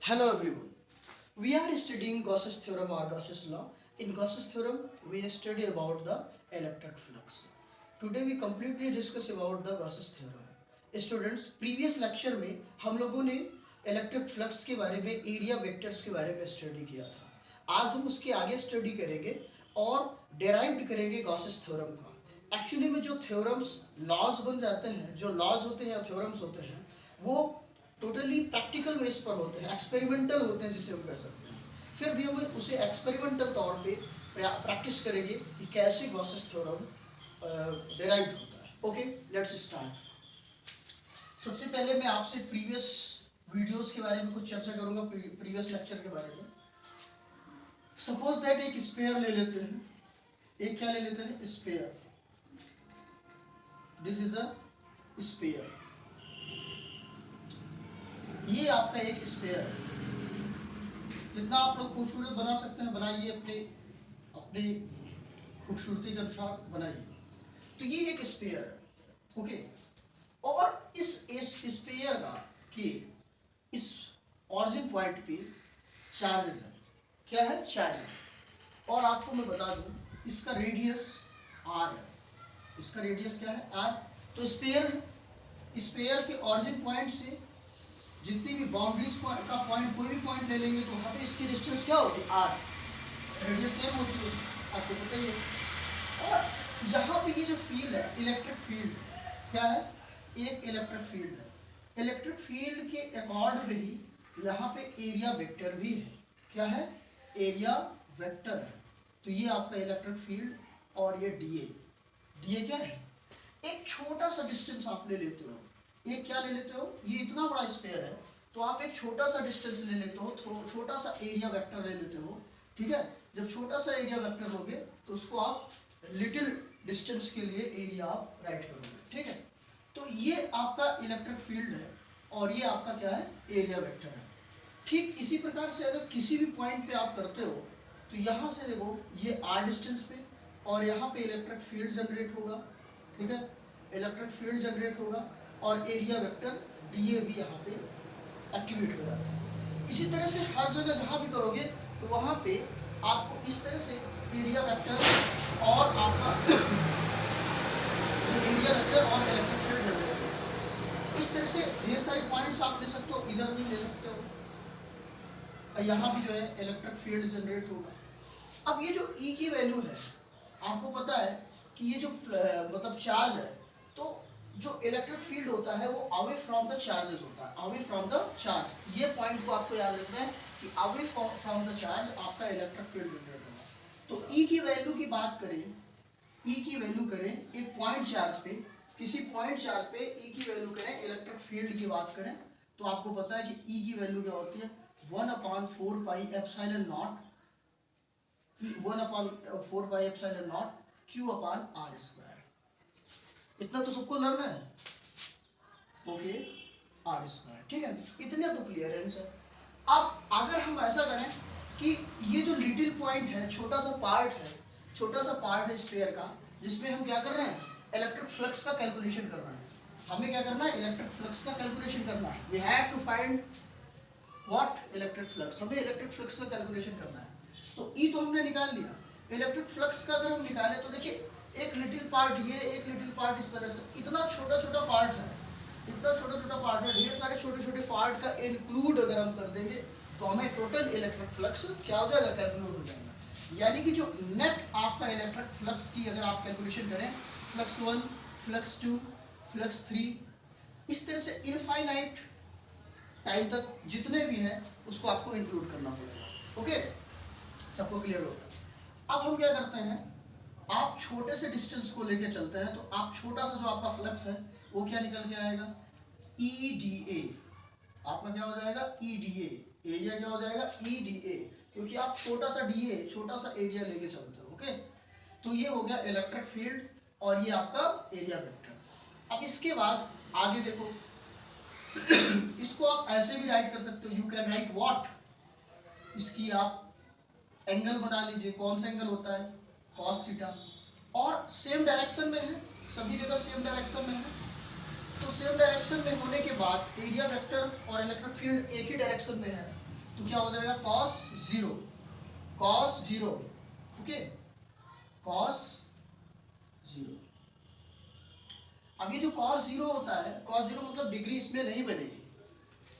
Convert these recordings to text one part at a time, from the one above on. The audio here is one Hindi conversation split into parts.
Hello everyone. We are studying Gauss's theorem or Gauss's law. In Gauss's theorem, we study about the electric flux. Today we completely discuss about the Gauss's theorem. Students, previous lecture में हम लोगों ने इलेक्ट्रिक फ्लक्स के बारे में, एरिया वेक्टर्स के बारे में स्टडी किया था. आज हम उसके आगे स्टडी करेंगे और डेराइव्ड करेंगे गॉसेस थ्योरम का. एक्चुअली में जो थ्योरम्स लॉज बन जाते हैं, जो लॉज होते हैं या थ्योरम्स होते हैं, वो टोटली प्रैक्टिकल बेस पर होते हैं, एक्सपेरिमेंटल होते हैं जिसे हम कह सकते हैं. फिर भी हम उसे एक्सपेरिमेंटल तौर पे प्रैक्टिस करेंगे कि कैसे गॉसेस थ्योरम डेराइव्ड होता है. Okay, let's start. सबसे पहले मैं आपसे प्रीवियस वीडियोस के बारे में कुछ चर्चा करूंगा, प्रीवियस लेक्चर के बारे में. सपोज दैट एक स्फीयर ले लेते हैं. एक क्या ले लेते हैं? Sphere. This is a sphere. ये आपका एक स्फीयर है. जितना आप लोग खूबसूरत बना सकते हैं बनाइए, अपने खूबसूरती के अनुसार बनाइए. तो ये एक स्फीयर है. ओके, और इस स्फीयर का कि इस ऑरिजिन पॉइंट पे चार्जेस है. क्या है? चार्ज है. और आपको मैं बता दूं, इसका रेडियस r है. इसका रेडियस क्या है? r. तो स्फीयर के ऑरिजिन पॉइंट से जितनी भी बाउंड्रीज का पॉइंट, कोई भी पॉइंट ले लेंगे तो वहाँ पे इसकी डिस्टेंस क्या होगी? r. रेडियस सेम होती है, आपको पता ही है. और यहाँ पे ये जो फील्ड है, इलेक्ट्रिक फील्ड, क्या है? एक इलेक्ट्रिक फील्ड है. इलेक्ट्रिक फील्ड के अकॉर्ड में ही यहाँ पे एरिया वेक्टर भी है. क्या है? एरिया वेक्टर है. तो ये आपका इलेक्ट्रिक फील्ड और ये डीए क्या है? एक छोटा सा डिस्टेंस आप ले लेते हो. एक क्या ले लेते हो? ये इतना बड़ा स्फीयर है तो आप एक छोटा सा डिस्टेंस ले लेते हो, छोटा सा एरिया वेक्टर ले लेते हो. ठीक है. जब छोटा सा एरिया वेक्टर लोगे तो उसको आप लिटिल डिस्टेंस के लिए एरिया आप राइट करोगे. ठीक है. तो ये आपका इलेक्ट्रिक फील्ड है और ये आपका क्या है? एरिया वेक्टर है. ठीक इसी प्रकार से अगर किसी भी पॉइंट पे आप करते हो तो यहाँ से देखो, ये r डिस्टेंस पे और यहाँ पे इलेक्ट्रिक फील्ड जनरेट होगा. ठीक है. इलेक्ट्रिक फील्ड जनरेट होगा और एरिया वेक्टर डीए भी यहाँ पे एक्टिवेट हो जाता है. इसी तरह से हर जगह जहाँ भी करोगे तो वहाँ पे आपको इस तरह से एरिया वेक्टर और आपका एरिया वेक्टर और इलेक्ट्रिक फील्ड जनरेट होगा. इस तरह से ढेर सारे पॉइंट्स आप ले सकते हो, इधर भी ले सकते हो. यहाँ भी जो है इलेक्ट्रिक फील्ड जनरेट होगा. अब ये जो E की वैल्यू है, आपको पता है कि ये जो मतलब चार्ज है, तो जो इलेक्ट्रिक फील्ड होता है वो अवे फ्रॉम द चार्जेस होता है. अवे फ्रॉम द चार्ज, ये पॉइंट को आपको याद रखना है कि अवे फ्रॉम द चार्ज आपका इलेक्ट्रिक फील्ड जनरेट होगा. तो E की वैल्यू की बात करें, E की वैल्यू करें एक पॉइंट चार्ज पे, किसी पॉइंट चार्ज पे E की वैल्यू करें, इलेक्ट्रिक फील्ड की बात करें, तो आपको पता है कि E की वैल्यू क्या होती है? 1/4 pi epsilon not, 1/4 pi epsilon not Q/r². इतना तो सबको लर्न है. Okay, r². ठीक है. इतने तो क्लियरेंस है. अब अगर हम ऐसा करें कि ये जो लिटिल पॉइंट है, छोटा सा पार्ट है स्फीयर का, जिसमें हम क्या कर रहे हैं? इलेक्ट्रिक फ्लक्स का कैलकुलेशन कर रहे हैं. हमें क्या करना है? इलेक्ट्रिक फ्लक्स का कैलकुलेशन करना है. We have to find what? Electric flux. हमें इलेक्ट्रिक फ्लक्स का कैलकुलेशन करना है. तो ई तो हमने निकाल लिया. इलेक्ट्रिक फ्लक्स का अगर हम निकालें तो देखिए, एक लिटिल पार्ट ये, एक लिटिल पार्ट इस तरह से, इतना छोटा छोटा पार्ट है, ढेर सारे छोटे छोटे पार्ट का इंक्लूड अगर हम कर देंगे तो हमें टोटल इलेक्ट्रिक फ्लक्स क्या हो जाएगा? कैलकुलेट हो जाएगा. यानी कि जो नेट आपका इलेक्ट्रिक फ्लक्स की अगर आप कैलकुलेशन करें, फ्लक्स 1, फ्लक्स 2, फ्लक्स 3, इस तरह से इनफाइनाइट टाइम तक जितने भी हैं उसको आपको इंक्लूड करना पड़ेगा. ओके, सबको क्लियर होगा. अब हम क्या करते हैं, आप छोटे से डिस्टेंस को लेके चलते हैं, तो आप छोटा सा जो आपका फ्लक्स है वो क्या निकल के आएगा? EDA. आपका क्या हो जाएगा? EDA. एरिया क्या हो जाएगा? EDA, क्योंकि आप छोटा सा DA, छोटा सा एरिया लेके चलते हो. ओके, तो ये हो गया इलेक्ट्रिक फील्ड और ये आपका एरिया वेक्टर. अब इसके बाद आगे देखो, इसको आप ऐसे भी राइट कर सकते हो. You can write what? इसकी आप एंगल बना लीजिए. कौन सा एंगल होता है? cos theta. और सेम डायरेक्शन में है, सभी जगह सेम डायरेक्शन में है. तो सेम डायरेक्शन में होने के बाद एरिया वेक्टर और इलेक्ट्रिक फील्ड एक ही डायरेक्शन में है, तो क्या हो जाएगा cos 0, cos 0, ओके, cos 0। अब ये जो cos 0 होता है, cos 0 मतलब डिग्री इसमें नहीं बनेगी,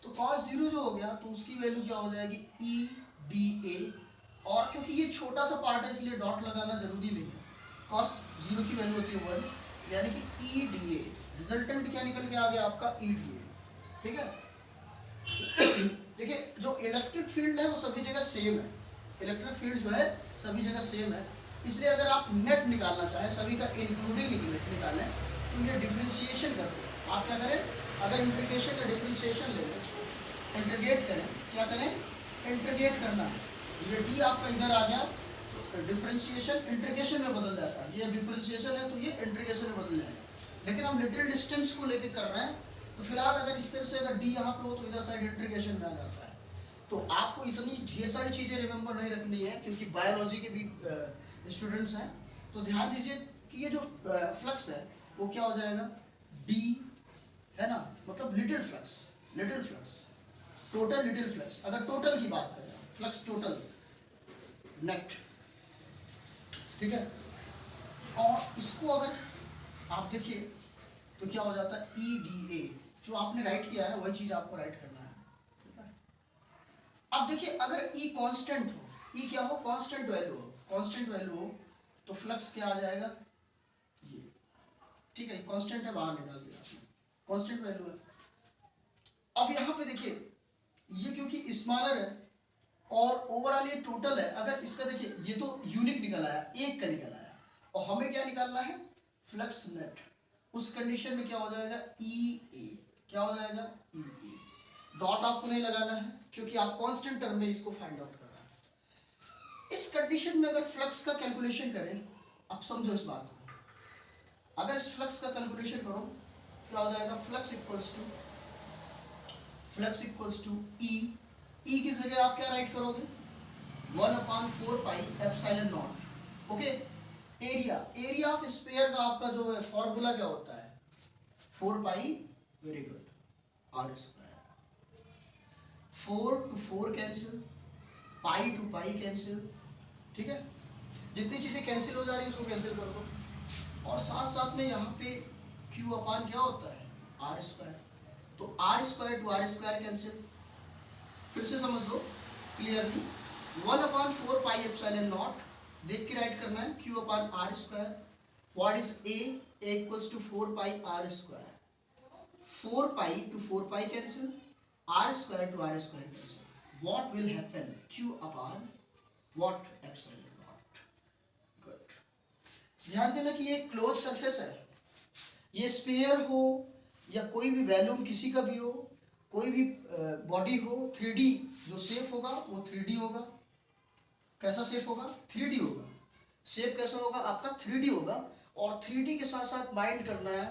तो cos 0 जो हो गया तो उसकी वैल्यू क्या हो जाएगी EDA, और क्योंकि ये छोटा सा पार्ट है इसलिए डॉट लगाना जरूरी नहीं है। cos 0 की वैल्यू होती है 1, यानी कि EDA, रिजल्टेंट क्या निकल के आ गया आपका EDA, ठीक है। देखिए जो इलेक्ट्रिक फील्ड है वो सभी जगह सेम है, इलेक्ट्रिक फील्ड जो है सभी जगह सेम है, इसलिए अगर आप नेट निकालना चाहें सभी का इंक्लूडिंग निकालें तो ये डिफ्रेंशिएशन करते हैं। आप क्या करें, अगर इंटीग्रेशन या डिफ्रेंशिएशन ले लें, इंटीग्रेट करें, क्या करें, इंटीग्रेट करना है, ये डी आपका इधर आ जाए तो डिफ्रेंशिएशन इंटीग्रेशन में बदल जाता है, ये डिफ्रेंशिएशन है तो ये इंटीग्रेशन में बदल जाएगा। लेकिन हम लिटिल डिस्टेंस को लेके कर रहे हैं तो फिलहाल अगर इस तरह से अगर डी यहाँ पे हो तो इधर साइड इंटीग्रेशन में आ जाता है। तो आपको इतनी ढेर सारी चीज़ें रिमेंबर नहीं रखनी है क्योंकि बायोलॉजी के भी स्टूडेंट्स हैं, तो ध्यान दीजिए कि ये जो फ्लक्स है वो क्या हो जाएगा डी, है ना, मतलब little flux, little flux, total little flux. अगर टोटल की बात करें फ्लक्स टोटल नेट, ठीक है, और इसको अगर आप देखिए तो क्या हो जाता है EDA, जो आपने राइट किया है वही चीज आपको राइट करना है, ठीक है। अब देखिए अगर E कांस्टेंट हो, E क्या हो, कांस्टेंट वैल्यू हो, कांस्टेंट वैल्यू हो तो फ्लक्स क्या आ जाएगा ये, ठीक है, कांस्टेंट है बाहर निकाल दिया आपने, कांस्टेंट वैल्यू है। अब यहाँ पे देखिए ये क्योंकि स्मॉलर है और ओवरऑल ये टोटल है, अगर इसका देखिए ये तो यूनिक निकल आया, एक का निकल आया, और हमें क्या निकालना है फ्लक्स नेट, उस कंडीशन में क्या हो जाएगा EA, क्या हो जाएगा EA। डॉट आपको नहीं लगाना है क्योंकि आप कांस्टेंट टर्म में इसको फाइंड आउट कर रहे हैं। इस कंडीशन में अगर फ्लक्स का कैलकुलेशन करें, आप समझो इस बात को, अगर इस फ्लक्स का कैलकुलेशन करो क्या हो जाएगा फ्लक्स इक्वल्स टू E की जगह आप क्या राइट करोगे 1/4 pi epsilon not, okay. Area of sphere का आपका जो है फॉर्मूला क्या होता है 4 pi, very good, R square, 4 to 4 cancel, pi to pi cancel, ठीक है, जितनी चीजें कैंसिल हो जा रही है उसको कैंसिल कर दो, और साथ साथ में यहाँ पे Q अपान क्या होता है R स्क्वायर, तो R square to R square cancel, फिर से समझ लो क्लियरली 1/4 पाई एप्सिलॉन नॉट, देख के राइट करना है Q upon R square, what is A equals to 4 pi R square, 4 pi to 4 pi cancel, R square to R square cancel, what will happen Q upon what epsilon naught, good. ध्यान देना कि ये क्लोज सरफेस है, ये स्फीयर हो या कोई भी वॉल्यूम किसी का भी हो, कोई भी बॉडी हो, 3D जो शेप होगा वो 3D होगा, कैसा शेप होगा 3D होगा, शेप कैसा होगा आपका 3D होगा, और 3D के साथ साथ माइंड करना है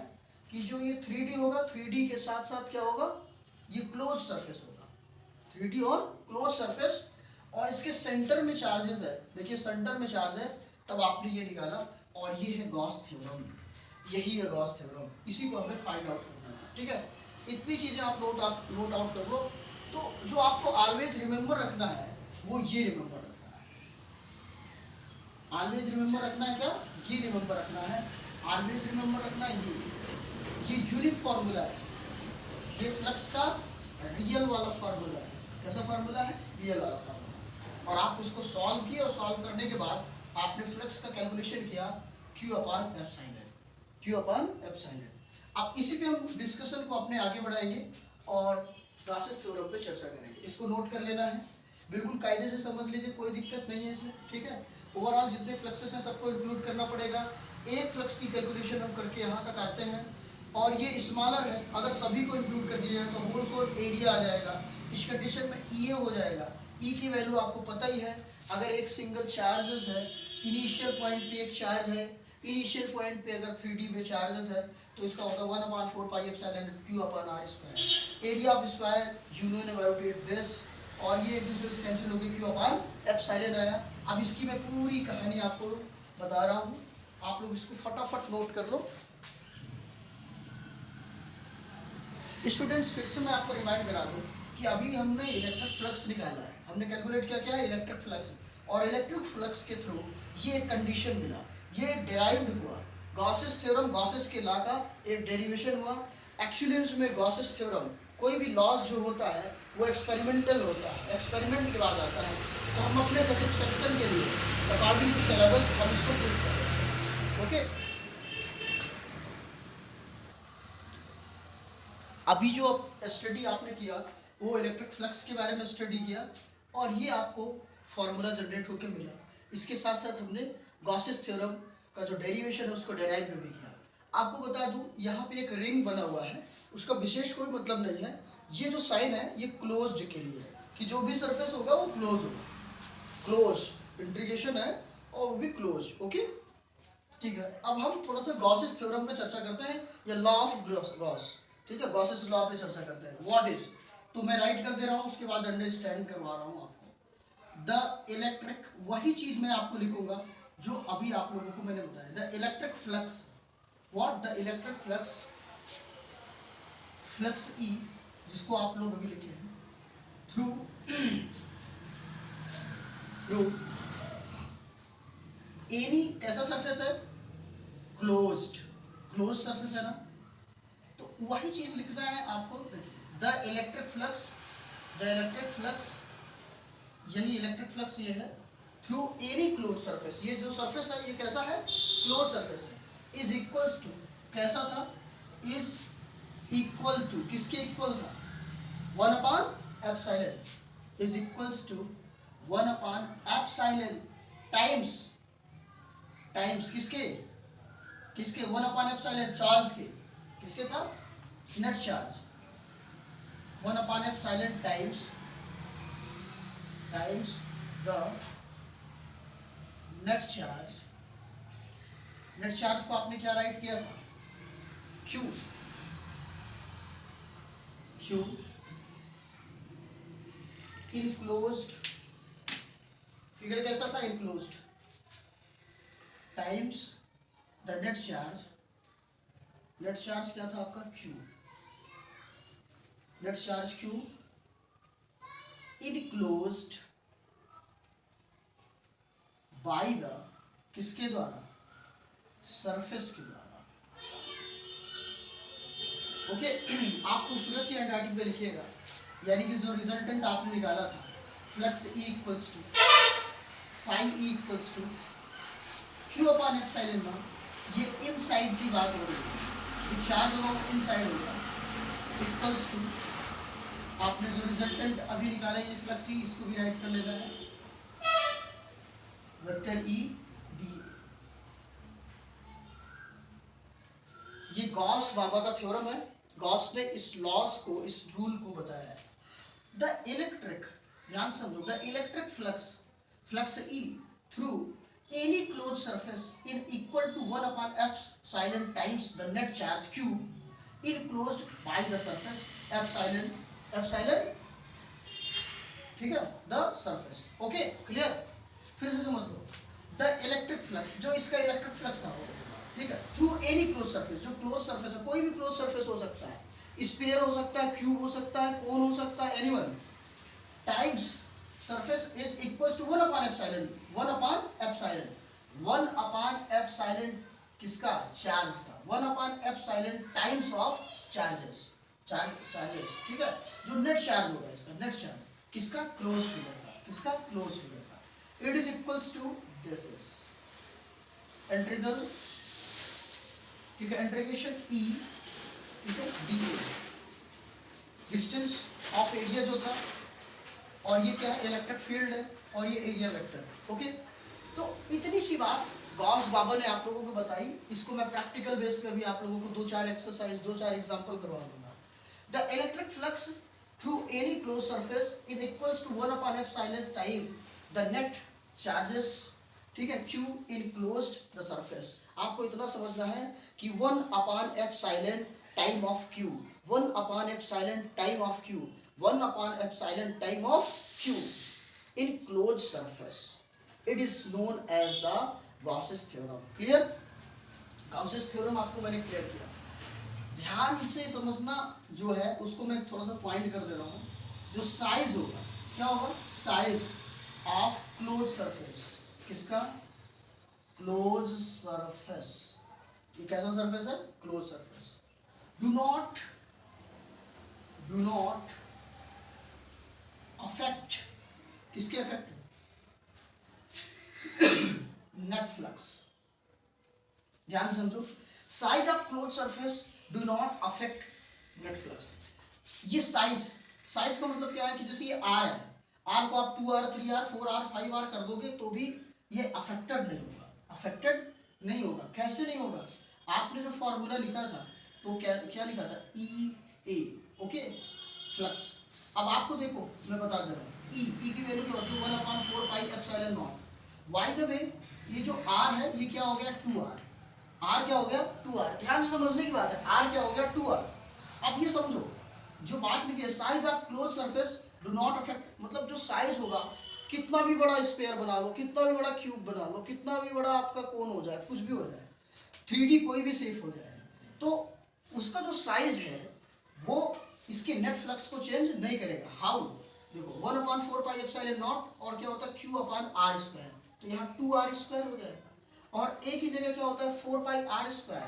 कि जो ये 3D होगा 3D के साथ साथ क्या होगा ये क्लोज सरफेस होगा, 3D और क्लोज सरफेस, और इसके सेंटर में चार्जेस है, देखिए सेंटर में चार्ज है, तब आपने ये निकाला, और ये है गॉस थ्योरम, यही है गॉस थ्योरम, इसी को हमें फाइंड आउट करना है, ठीक है। इतनी चीजें आप नोट आउट कर लो, तो जो आपको ऑलवेज रिमेंबर रखना है वो ये रिमेंबर रखना है, ऑलवेज रिमेंबर रखना है, क्या ये रिमेंबर रखना है, ऑलवेज रिमेंबर रखना है ये यूनिक फार्मूला है, ये फ्लक्स का रियल वाला फार्मूला है, कैसा फार्मूला है रियल वाला फार्मूला, और आप इसको सॉल्व किए, और सॉल्व करने के बाद आपने फ्लक्स का कैलकुलेशन किया Q अपान एप्सिलॉन, Q अपान एप्सिलॉन। अब इसी पे हम डिस्कशन को अपने आगे बढ़ाएंगे और क्लासेस थ्योरम पे चर्चा करेंगे, इसको नोट कर लेना है, बिल्कुल कायदे से समझ लीजिए, कोई दिक्कत नहीं है इसमें, ठीक है। ओवरऑल जितने फ्लक्सेस हैं सबको इंक्लूड करना पड़ेगा, एक फ्लक्स की कैलकुलेशन हम करके यहाँ तक आते हैं, और ये स्मॉलर है, अगर सभी को इंक्लूड कर दिया जाए तो होल फोर एरिया आ जाएगा, इस कंडीशन में EA हो जाएगा, E की वैल्यू आपको पता ही है, अगर एक सिंगल चार्जेस है, इनिशियल पॉइंट पे एक चार्ज है, इनिशियल पॉइंट पे अगर 3D में चार्जेस है तो इसका होगा 1/4 pi epsilon Q upon R square, area of square you know about it this, और ये एक दूसरे से कैंसिल हो गए Q अपान एप्सिलॉन आया। अब इसकी मैं पूरी कहानी आपको बता रहा हूँ, आप लोग इसको फटाफट नोट कर लो। स्टूडेंट्स फिर से मैं आपको रिमाइंड करा दूँ कि कि अभी हमने इलेक्ट्रिक फ्लक्स निकाला है, हमने कैलकुलेट किया क्या है इलेक्ट्रिक फ्लक्स, और इलेक्ट्रिक फ्लक्स के थ्रू ये एक कंडीशन मिला, ये डेराइव्ड हुआ। गॉसेस थ्योरम, गॉसेस के लॉ का एक डेरिवेशन हुआ। एक्चुअली में गॉसेस थ्योरम कोई भी लॉस जो होता है वो एक्सपेरिमेंटल होता है, एक्सपेरिमेंट के बाद आता है, तो हम अपने सेटिस्फेक्शन के लिए अकॉर्डिंग टू सिलेबस हम इसको प्रूव करें। ओके, अभी जो स्टडी आपने किया वो इलेक्ट्रिक फ्लक्स के बारे में स्टडी किया, और ये आपको फॉर्मूला जनरेट होकर मिला। इसके साथ साथ हमने गॉसेस थ्योरम का जो डेरिवेशन है उसको डेराइव भी किया। आपको बता दूं यहाँ पे एक रिंग बना हुआ है, उसका विशेष कोई मतलब नहीं है। ये जो साइन है ये क्लोज्ड के लिए है, कि जो भी सरफेस होगा वो क्लोज होगा, क्लोज इंटीग्रेशन है और वो भी क्लोज। ओके, ठीक है। अब हम थोड़ा सा गॉसेस थ्योरम पे चर्चा करते हैं, या लॉ ऑफ गॉस, ठीक है, गॉसेस लॉ पे चर्चा करते हैं। व्हाट इज, तो मैं राइट कर दे रहा हूँ, उसके बाद अंडरस्टैंड करवा रहा हूँ आपको। द इलेक्ट्रिक, वही चीज मैं आपको लिखूंगा जो अभी आप लोगों को मैंने बताया। The electric flux, what, the electric flux, flux E, जिसको आप लोग अभी लिखे हैं, थ्रू एनी, कैसा सरफेस है, क्लोज्ड, क्लोज सरफेस है ना, तो वही चीज लिखना है आपको। The electric flux, the electric flux, यही इलेक्ट्रिक फ्लक्स ये है, थ्रू एनी क्लोज सरफेस, ये जो सरफेस है ये कैसा है, क्लोज सरफेस है, इज इक्वल्स टू, कैसा था, इज इक्वल टू, किसके इक्वल था, 1 epsilon, is equals to 1 epsilon times, times किसके, किसके, 1 एप्सिलॉन चार्ज के, किसके था, net charge, 1 epsilon times the net charge. Net charge को आपने क्या राइट किया था, Q, Q इनक्लोज्ड, फिगर कैसा था, enclosed, times the net charge, net charge क्या था आपका, Q, net charge Q enclosed by the, किसके द्वारा, सरफेस के द्वारा। ओके, आप खूबसूरत सी हैंडराइटिंग पे लिखिएगा, यानी कि जो रिजल्टेंट आपने निकाला था, flux E equals to phi E equals to Q upon epsilon naught, ये इनसाइड की बात हो रही है, ये चार्ज होगा वो इनसाइड होगा, इक्वल्स टू, आपने जो रिजल्टेंट अभी निकाला है ये फ्लक्स E, इसको भी राइट कर लेना है, वेक्टर E d। ये गॉस बाबा का थ्योरम है, गॉस ने इस लॉस को, इस रूल को बताया है। द इलेक्ट्रिक, ध्यान समझो, the electric flux, flux E through any close surface in equal to 1 epsilon times the net charge Q enclosed by the surface epsilon, epsilon, ठीक है, द सरफेस। ओके, क्लियर, फिर से समझ लो, द इलेक्ट्रिक फ्लक्स, जो इसका इलेक्ट्रिक फ्लक्स था, ठीक है, थ्रू एनी क्लोज सरफेस, जो क्लोज सरफेस है, कोई भी क्लोज सरफेस हो सकता है, स्फीयर हो सकता है, क्यूब हो सकता है, कोन हो सकता है, anyone, times surface is equals to 1 epsilon, 1 epsilon, 1 epsilon किसका, चार्ज का, 1 epsilon times of charges, charges, ठीक है, जो नेट चार्ज होगा इसका, नेट चार्ज किसका, क्लोज फिगर का, किसका, क्लोज फिगर का, it is equals to this is integral, ठीक है, इंटीग्रेशन E, ठीक है, dA, डिस्टेंस ऑफ एरिया जो था, और ये क्या है, इलेक्ट्रिक फील्ड है, और ये एरिया वेक्टर। ओके, तो इतनी सी बात गॉस बाबा ने आप लोगों को बताई, इसको मैं प्रैक्टिकल बेस पे भी आप लोगों को 2-4 एक्सरसाइज, 2-4 एग्जांपल करवा दूंगा। The electric flux through any close surface is equals to 1 epsilon time the net charges, ठीक है, Q इनक्लोज्ड द सरफेस। आपको इतना समझना है कि 1 epsilon time of Q, 1 epsilon time of Q, 1 epsilon time of Q in closed surface, it is known as the Gauss's theorem। Clear, Gauss's theorem आपको मैंने क्लियर किया, ध्यान से समझना जो है उसको मैं थोड़ा सा पॉइंट कर दे रहा हूँ। जो साइज होगा क्या होगा, साइज ऑफ क्लोज सरफेस, किसका, क्लोज सरफेस, ये कैसा सरफेस है, close surface, do not affect, किसके अफेक्ट, नेट फ्लक्स, ध्यान से समझो, size of close surface do not affect net flux. ये साइज का मतलब क्या है कि जैसे ये आर है, आर को आप 2R 3R 4R 5R कर दोगे तो भी ये अफेक्टेड नहीं होगा, कैसे नहीं होगा, आपने जो फॉर्मूला लिखा था तो क्या लिखा था, E A, ओके, फ्लक्स। अब आपको देखो मैं बता दे रहा हूँ, ई की वैल्यू क्या होती है 1/4 pi epsilon not. By the way ये जो आर है ये क्या हो गया 2R, आर क्या हो गया 2R, ध्यान समझने की बात है, आर क्या हो गया 2R। अब ये समझो जो बात लिखी है size of close surface do not affect, मतलब जो साइज होगा, कितना भी बड़ा स्फीयर बना लो, कितना भी बड़ा क्यूब बना लो, कितना भी बड़ा आपका कोन हो जाए, कुछ भी हो जाए, 3D कोई भी शेप हो जाए, तो उसका जो साइज है वो इसके नेट फ्लक्स को चेंज नहीं करेगा। हाउ, देखो 1/4 पाई एप्सिलॉन नॉट और क्या होता है Q/r², तो यहाँ 2R² हो जाएगा, और एक ही जगह क्या होता है 4 पाई r²,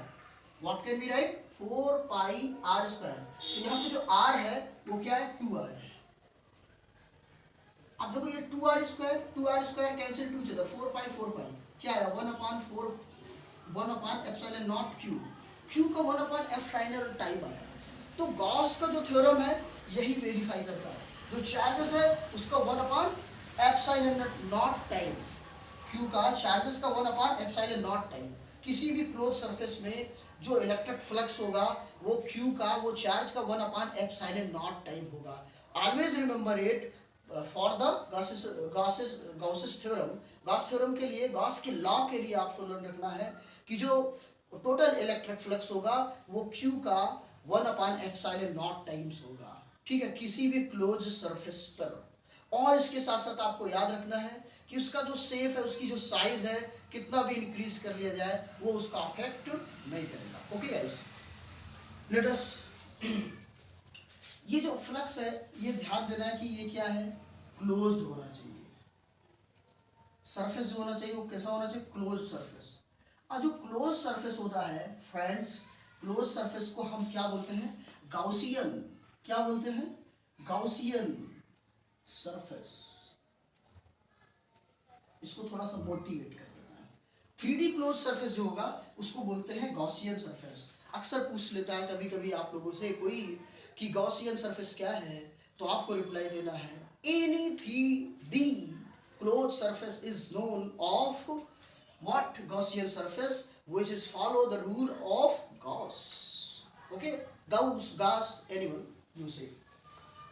what can be right 4 pi r², तो यहाँ पे जो r है वो क्या है 2R है। अब देखो ये 2R² cancel to each other, 4 pi क्या है 1/4 Q का 1/f फाइनल टाइम आया। तो गॉस का जो थ्योरम है यही वेरीफाई करता है, जो चार्जेस है उसका 1/ε0 टाइम, Q का चार्जेस का 1/ε0 टाइम, किसी भी क्लोज सरफेस में जो इलेक्ट्रिक फ्लक्स होगा वो Q का, वो चार्ज का 1/ε0 टाइम होगा। Always remember it for the Gauss's theorem, Gauss theorem के लिए, गॉस के लॉ के लिए आपको लर्न रखना है कि जो टोटल इलेक्ट्रिक फ्लक्स होगा वो Q का 1/ε0 टाइम्स होगा, ठीक है, किसी भी क्लोज सरफेस पर। और इसके साथ साथ आपको याद रखना है कि उसका जो शेप है, उसकी जो साइज है, कितना भी इंक्रीज कर लिया जाए वो उसका अफेक्ट नहीं करेगा। ओके गाइस, लेट अस, ये जो फ्लक्स है ये ध्यान देना है कि ये क्या है, क्लोज्ड होना चाहिए, सरफेस जो होना चाहिए वो कैसा होना चाहिए, क्लोज सरफेस। और जो क्लोज सरफेस होता है फ्रेंड्स, क्लोज सरफेस को हम क्या बोलते हैं, गाउसियन, क्या बोलते हैं, गाउसियन सरफेस। इसको थोड़ा सा मोटिवेट कर देना है। 3D क्लोज सरफेस जो होगा उसको बोलते हैं गॉसियन सरफेस। अक्सर पूछ लेता है कभी कभी आप लोगों से कोई कि गॉसियन सरफेस क्या है, तो आपको रिप्लाई देना है any 3D close surface is known of what, Gaussian surface which is follow the rule of Gauss, okay, Gauss anyone you से।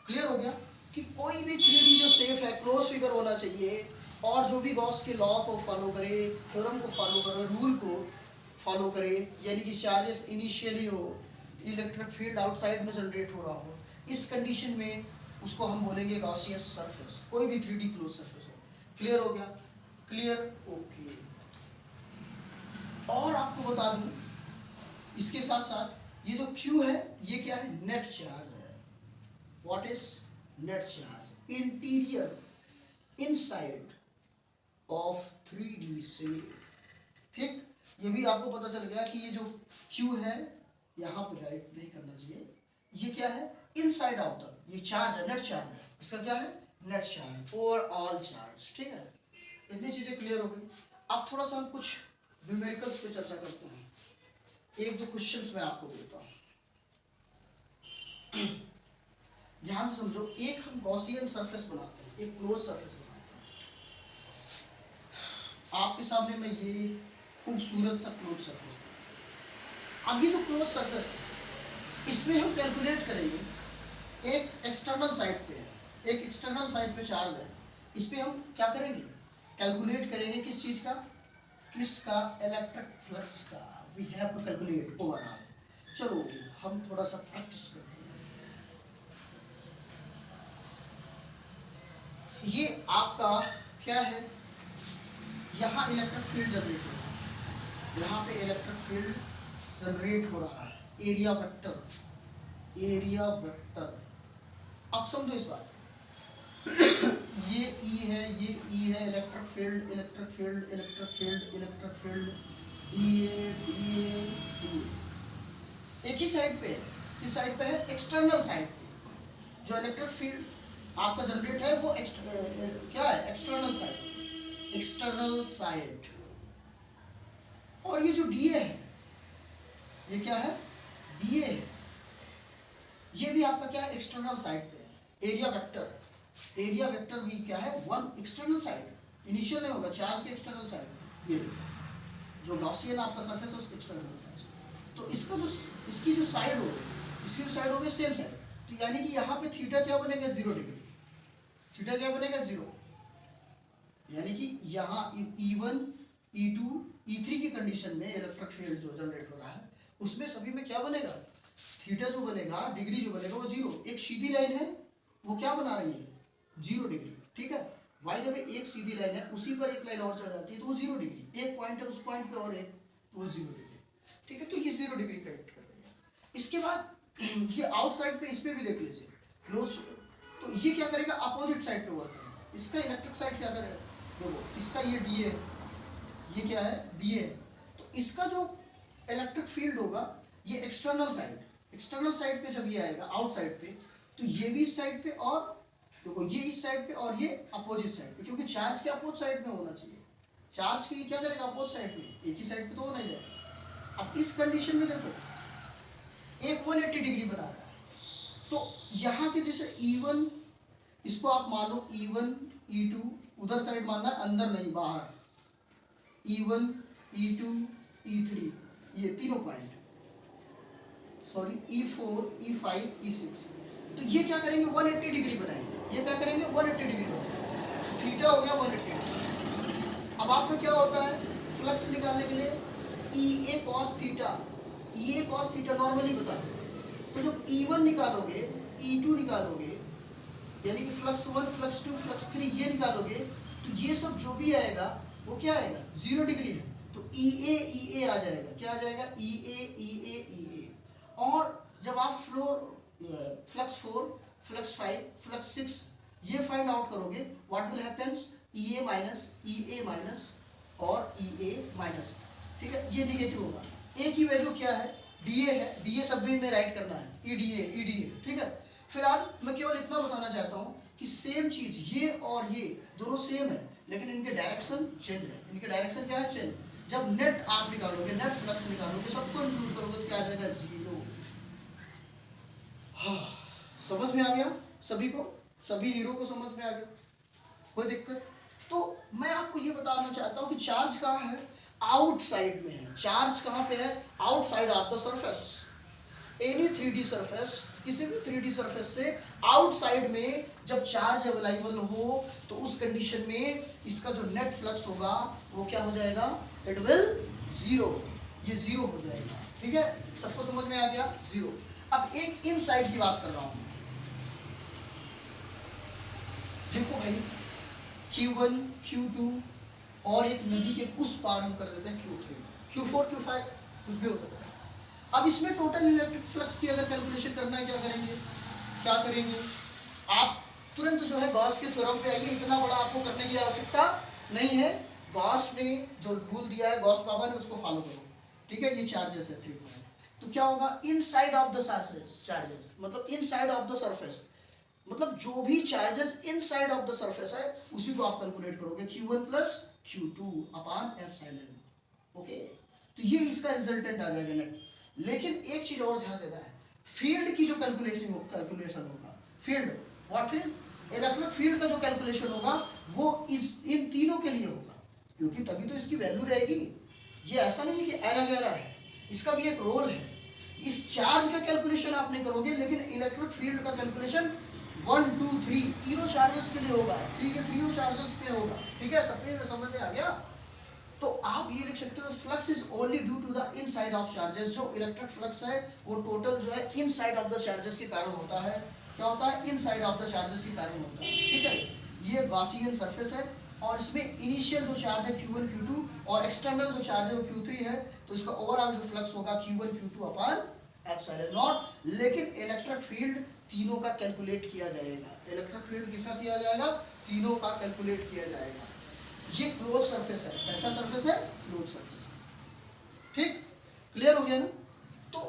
क्लियर हो गया कि कोई भी 3D जो शेप है क्लोज फिगर होना चाहिए, और जो भी गॉस के लॉ को फॉलो करे, थ्योरम को फॉलो करे, रूल को फॉलो करे, यानी कि चार्जेस इनिशियली हो, इलेक्ट्रिक फील्ड आउटसाइड में जनरेट हो रहा हो, इस कंडीशन में उसको हम बोलेंगे गॉसियस सरफेस, कोई भी 3D क्लोज सरफेस हो। क्लियर हो गया, क्लियर, ओके। और आपको बता दूं इसके साथ साथ ये जो Q है ये क्या है, नेट चार्ज है। What is net charge, interior inside of 3D shape, ठीक। ये भी आपको पता चल गया कि ये जो Q है यहाँ पे राइट नहीं करना चाहिए, ये क्या है इनसाइड ऑफ द, ये चार्ज है, नेट चार्ज है, इसका क्या है नेट चार्ज, ओवरऑल चार्ज, ठीक है। इतनी चीजें क्लियर हो गई। अब थोड़ा सा हम कुछ न्यूमेरिकल्स पे चर्चा करते हैं। एक दो क्वेश्चंस मैं आपको देता हूँ, ध्यान से समझो। एक हम गॉसियन सरफेस बनाते हैं, एक क्लोज सरफेस बनाते हैं। आपके सामने मैं ये खूबसूरत सा क्लोज सरफेस, अब ये जो क्लोज सरफेस है इसमें हम कैलकुलेट करेंगे, एक एक्सटर्नल साइड पे है, एक एक्सटर्नल साइड पे चार्ज है, इस पे हम क्या करेंगे, कैलकुलेट करेंगे किस चीज का, किसका, इलेक्ट्रिक फ्लक्स का। We have to calculate overall. चलो हम थोड़ा सा प्रैक्टिस करते हैं। ये आपका क्या है, यहाँ इलेक्ट्रिक फील्ड जनरेट हो रहा है, यहाँ पे इलेक्ट्रिक फील्ड जनरेट हो रहा है, एरिया वेक्टर, एरिया वेक्टर। अब समझो इस बात, ये ई है, ये ई है, electric field, electric field, electric field, electric field, E A, D A, D A. एक ही साइड पे है, किस साइड पे है? एक्सटर्नल साइड पे। जो इलेक्ट्रिक फील्ड आपका जनरेट है वो क्या है? External side, external side. और ये जो डी ए है, ये क्या है? डी ए है, ये भी आपका क्या है? एक्सटर्नल साइड पे है। एरिया वेक्टर, एरिया वेक्टर भी क्या है? वन एक्सटर्नल साइड, इनिशियल नहीं होगा, चार्ज के एक्सटर्नल साइड। ये जो गॉसियन आपका सरफेस है उसके एक्सटर्नल साइड। तो इसका जो, इसकी जो साइड हो गई, इसकी जो साइड हो गई सेम साइड, तो यानी कि यहाँ पे थीटा क्या बनेगा? 0 डिग्री। थीटा क्या बनेगा? 0। यानी कि यहाँ E1, E2, E3 की कंडीशन में इलेक्ट्रिक फील्ड जो जनरेट हो रहा है उसमें सभी में क्या बनेगा? थीटा जो बनेगा, डिग्री जो बनेगा वो 0। एक सीधी लाइन है वो क्या बना रही है? 0 डिग्री। ठीक है, वाई जब एक सीधी लाइन है उसी पर एक लाइन और चढ़ जाती है तो वो 0 डिग्री। एक पॉइंट है, उस पॉइंट पे और एक, तो वो 0 डिग्री। ठीक है, तो ये 0 डिग्री करेक्ट कर रही है। इसके बाद ये आउटसाइड पे, इस पे भी देख लीजिए क्लोज, तो ये क्या करेगा? अपोजिट साइड पे वर्क करेगा। इसका इलेक्ट्रिक साइड क्या करेगा? देखो, इसका ये डी ए, ये क्या है? D A. तो इसका जो इलेक्ट्रिक फील्ड होगा ये एक्सटर्नल साइड, एक्सटर्नल साइड पे जब ये आएगा आउटसाइड पे, तो ये भी इस साइड पे, और देखो ये इस साइड पे और ये अपोजिट साइड पे, क्योंकि चार्ज के अपोजिट साइड में होना चाहिए। चार्ज की क्या करेगा? अपोजिट साइड में, एक ही साइड पे तो होना ही जाएगा। अब इस कंडीशन में देखो एक 180 डिग्री बना रहा है, तो यहाँ के जैसे E1, इसको आप मान लो E1, E2, उधर साइड मानना है, अंदर नहीं, बाहर। E1, E2, E3, ये तीनों point, sorry E4, E5, E6, तो ये क्या करेंगे? 180 डिग्री बनाएंगे। ये क्या करेंगे? 180 डिग्री बनाएंगे। थीटा हो गया 180 डिग्री। अब आपका क्या होता है? फ्लक्स निकालने के लिए E A cos theta, E A cos theta normally बता दो। तो जब E1 निकालोगे, E2 निकालोगे, यानी कि फ्लक्स 1, फ्लक्स 2, फ्लक्स 3 ये निकालोगे, तो ये सब जो भी आएगा वो क्या आएगा? 0 डिग्री है, तो E A आ जाएगा। क्या आ जाएगा? E A। और जब आप फ्लक्स 4, फ्लक्स 5, फ्लक्स 6 ये फाइंड आउट करोगे, what will happens? E A minus और E A माइनस। ठीक है, ये निगेटिव होगा। ए की वैल्यू क्या है? डी ए है, डी ए सब में राइट करना है, ई डी ए। ठीक है, फिलहाल मैं केवल इतना बताना चाहता हूँ कि सेम चीज ये और ये दोनों सेम है, लेकिन इनके डायरेक्शन चेंज है। इनके डायरेक्शन क्या है? चेंज। जब नेट आप निकालोगे, नेट फ्लक्स निकालोगे, सबको इंक्लूड करोगे तो क्या आ जाएगा? 0। हाँ, समझ में आ गया सभी को? सभी हीरो को समझ में आ गया? कोई दिक्कत? तो मैं आपको ये बताना चाहता हूँ कि चार्ज कहाँ है? आउटसाइड में है। चार्ज कहाँ पे है? Outside of the surface. Any 3D surface, किसी भी 3D सरफेस से आउटसाइड में जब चार्ज अवेलेबल हो तो उस कंडीशन में इसका जो नेट फ्लक्स होगा वो क्या हो जाएगा? It will 0। ये 0 हो जाएगा। ठीक है, सबको समझ में आ गया? 0। अब एक इनसाइड की बात कर रहा हूं। देखो भाई, Q1, Q2 और एक नदी के उस पार हम कर देते हैं Q3, Q4, Q5, कुछ भी हो सकता है। अब इसमें टोटल इलेक्ट्रिक फ्लक्स की अगर कैलकुलेशन करना है, क्या करेंगे? क्या करेंगे? आप तुरंत जो है गॉस के थ्योरम पे आइए, इतना बड़ा आपको करने की आवश्यकता नहीं है। गॉस ने जो रूल दिया है, गॉस बाबा ने, उसको फॉलो करो। ठीक है, ये चार्जेस है 3 पॉइंट। तो क्या होगा? इनसाइड ऑफ द चार्जेस, मतलब इनसाइड ऑफ द सरफेस, मतलब जो भी charges inside of the surface है उसी को आप कैलकुलेट करोगे, Q1 प्लस Q2 अपान एप्सिलॉन। ओके, तो ये इसका रिजल्टेंट आ जाएगा नेट। लेकिन एक चीज और ध्यान देना है, फील्ड की जो कैलकुलेशन होगा, field, what field? Electric field का जो कैलकुलेशन होगा वो इन तीनों के लिए होगा, क्योंकि तभी तो इसकी वैल्यू रहेगी। ये ऐसा नहीं है कि एरा गैरा है, इसका भी एक रोल है। इस चार्ज का कैलकुलेशन आप नहीं करोगे, लेकिन इलेक्ट्रिक फील्ड का कैलकुलेशन 1, 2, 3 तीनों चार्जेस के लिए होगा, 3 के 3 चार्जेस पे होगा। ठीक है, सबके समझ में आ गया? तो आप ये लिख सकते हो, flux is only due to the inside of charges. जो इलेक्ट्रिक फ्लक्स है वो टोटल जो है इनसाइड ऑफ द चार्जेस के कारण होता है। क्या होता है? इनसाइड ऑफ द चार्जेस के कारण होता है। ठीक है, ये गॉसियन सरफेस है और इसमें इनिशियल जो चार्ज है Q1, Q2 और एक्सटर्नल जो चार्ज है वो Q3 है, तो इसका ओवरऑल जो फ्लक्स होगा Q1, Q2 upon epsilon not, लेकिन इलेक्ट्रिक फील्ड तीनों का कैलकुलेट किया जाएगा। इलेक्ट्रिक फील्ड किसका किया जाएगा? तीनों का कैलकुलेट किया जाएगा। ये क्लोज सरफेस है। कैसा सरफेस है? Close surface. ठीक, क्लियर हो गया ना? तो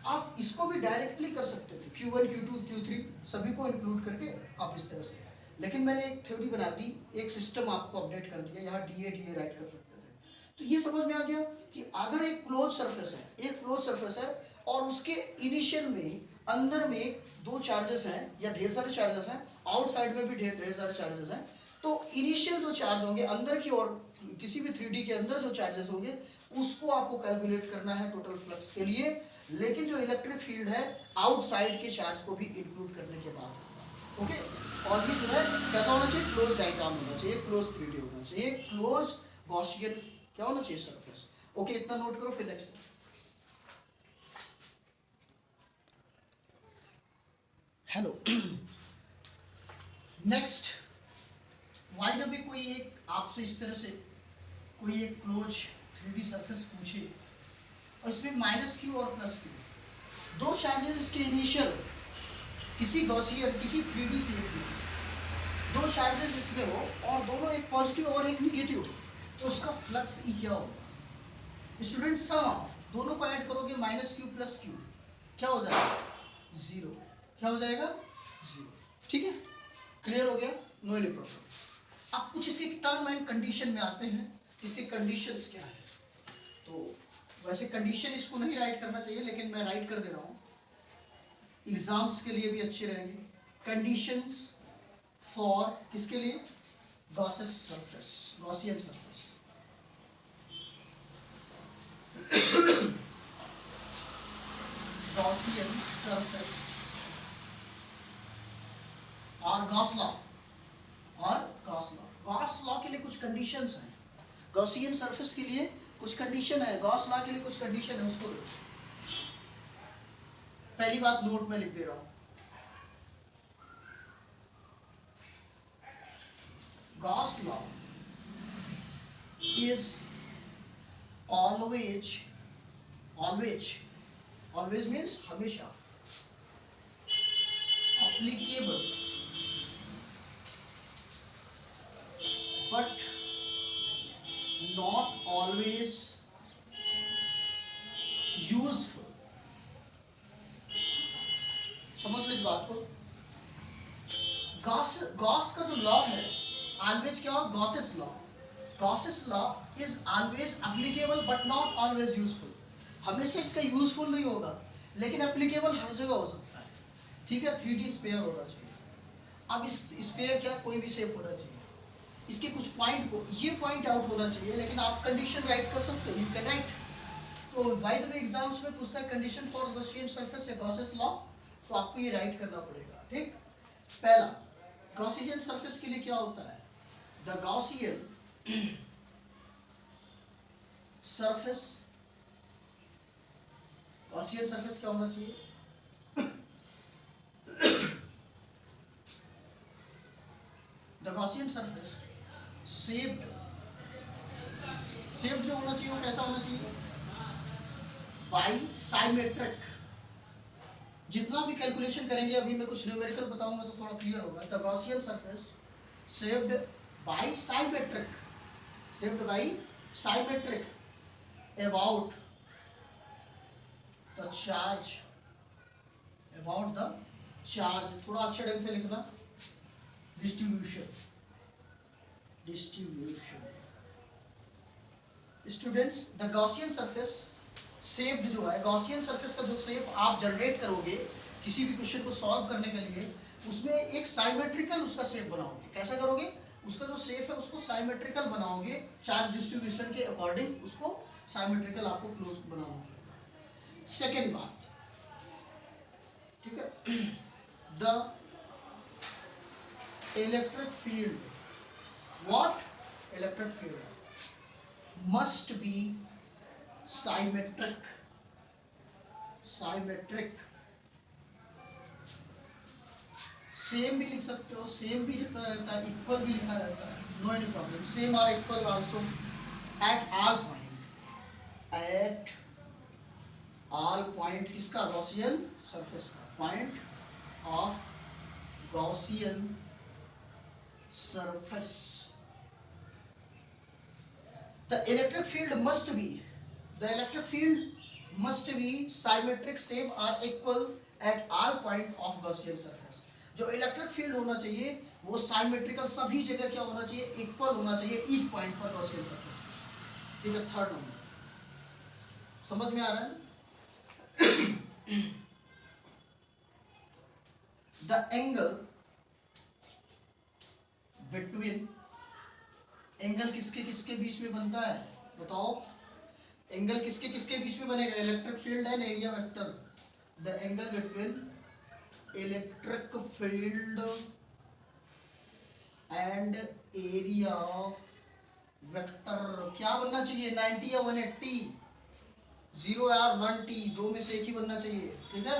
आप इसको भी डायरेक्टली कर सकते थे, Q1 Q2 Q3 सभी को इंक्लूड करके आप इस तरह से, लेकिन मैंने एक थ्योरी बना दी, एक सिस्टम आपको अपडेट कर दिया, यहाँ DA राइट कर सकते थे। तो ये समझ में आ गया कि अगर एक क्लोज सरफेस है, एक क्लोज सरफेस है और उसके इनिशियल में अंदर में दो चार्जेस हैं या ढेर सारे चार्जेस हैं, आउटसाइड में भी ढेर सारे चार्जेस हैं, तो इनिशियल जो चार्ज होंगे अंदर की ओर, किसी भी 3D के अंदर जो चार्जेस होंगे उसको आपको कैलकुलेट करना है टोटल फ्लक्स के लिए, लेकिन जो इलेक्ट्रिक फील्ड है आउटसाइड के चार्ज को भी इंक्लूड करने के बाद। ओके, और ये जो है कैसा होना चाहिए? क्लोज डायग्राम होना चाहिए, क्लोज 3D होना चाहिए, क्लोज गॉसियन क्या होना चाहिए? सरफेस। ओके, इतना नोट करो, फिर नेक्स्ट। हेलो, नेक्स्ट, वाई जब भी कोई एक आपसे इस तरह से कोई एक क्लोज 3D सरफेस पूछे और इसमें -Q और +Q दो चार्जेस इसके इनिशियल किसी गॉसियन किसी 3D से दो चार्जेस इसमें हो और दोनों एक पॉजिटिव और एक निगेटिव हो, तो उसका फ्लक्स E क्या होगा? स्टूडेंट, सम ऑफ दोनों को ऐड करोगे -Q + Q क्या हो जाएगा? 0। क्या हो जाएगा? 0। ठीक है, क्लियर हो गया? No any problem. अब कुछ इसके टर्म एंड कंडीशन में आते हैं, इसके कंडीशंस क्या है। तो वैसे कंडीशन इसको नहीं राइट करना चाहिए, लेकिन मैं राइट कर दे रहा हूँ, एग्जाम्स के लिए भी अच्छे रहेंगे। कंडीशंस फॉर किसके लिए? Gaussian surface, Gaussian surface. Gaussian surface और गॉस लॉ, गॉस लॉ के लिए कुछ कंडीशंस हैं, गॉसियन सरफेस के लिए कुछ कंडीशन है, गॉस लॉ के लिए कुछ कंडीशन है। उसको पहली बात नोट में लिख दे रहा हूं, Gauss law is always means हमेशा applicable but not always useful। समझ लो इस बात को। गॉस का जो लॉ है ऑलवेज क्या हो? Gauss's law. Gauss's law is always applicable but not always useful. हमेशा इसका यूजफुल नहीं होगा, लेकिन एप्लीकेबल हर जगह हो सकता है। ठीक है, 3D स्पेयर होना चाहिए। अब इस स्पेयर क्या कोई भी शेप होना चाहिए, इसके कुछ पॉइंट को ये पॉइंट आउट होना चाहिए, लेकिन आप कंडीशन राइट कर सकते हो, यू कैन राइट। तो बाय द वे एग्जाम्स में पूछता है कंडीशन फॉर गॉसियन सरफेस है गॉसेस लॉ, तो आपको ये राइट करना पड़ेगा। ठीक, पहला गॉसियन सरफेस के लिए क्या होता है? The Gaussian surface, Gaussian surface क्या होना चाहिए? द गॉसियन सरफेस शेप्ड जो होना चाहिए वो कैसा होना चाहिए? By symmetric. जितना भी कैलकुलेशन करेंगे, अभी मैं कुछ न्यूमेरिकल बताऊंगा तो थोड़ा क्लियर होगा। The Gaussian surface shaped by symmetric about the charge, थोड़ा अच्छे ढंग से लिखना, distribution. Students, the Gaussian surface shaped जो है, गॉसियन सरफेस का जो शेप आप जनरेट करोगे किसी भी क्वेश्चन को सॉल्व करने के लिए, उसमें एक साइमेट्रिकल उसका शेप बनाओगे। कैसा करोगे? उसका जो शेप है उसको साइमेट्रिकल बनाओगे, चार्ज डिस्ट्रीब्यूशन के अकॉर्डिंग उसको साइमेट्रिकल आपको क्लोज बनाना होगा। सेकेंड बात, ठीक है, the electric field, electric field must be symmetric। Same भी लिख सकते हो, सेम भी लिखा रहता है, इक्वल भी लिखा रहता है, नो एनी प्रॉब्लम। सेम और equal also at all point, all point किसका, गॉसियन सरफेस का, point of Gaussian surface. The electric field must be, the electric field must be symmetric, same और equal at all point of Gaussian surface. जो इलेक्ट्रिक फील्ड होना चाहिए वो साइमेट्रिकल, सभी जगह क्या होना चाहिए, इक्वल होना चाहिए ईच पॉइंट पर गॉसियन सरफेस। ठीक है, थर्ड नंबर समझ में आ रहा है। द एंगल बिटवीन, एंगल किसके किसके बीच में बनता है बताओ, एंगल किसके किसके बीच में बनेगा, electric field and area vector. The angle between electric field and area vector क्या बनना चाहिए, 90 या 180, 0 या 1t, दो में से एक ही बनना चाहिए। ठीक है,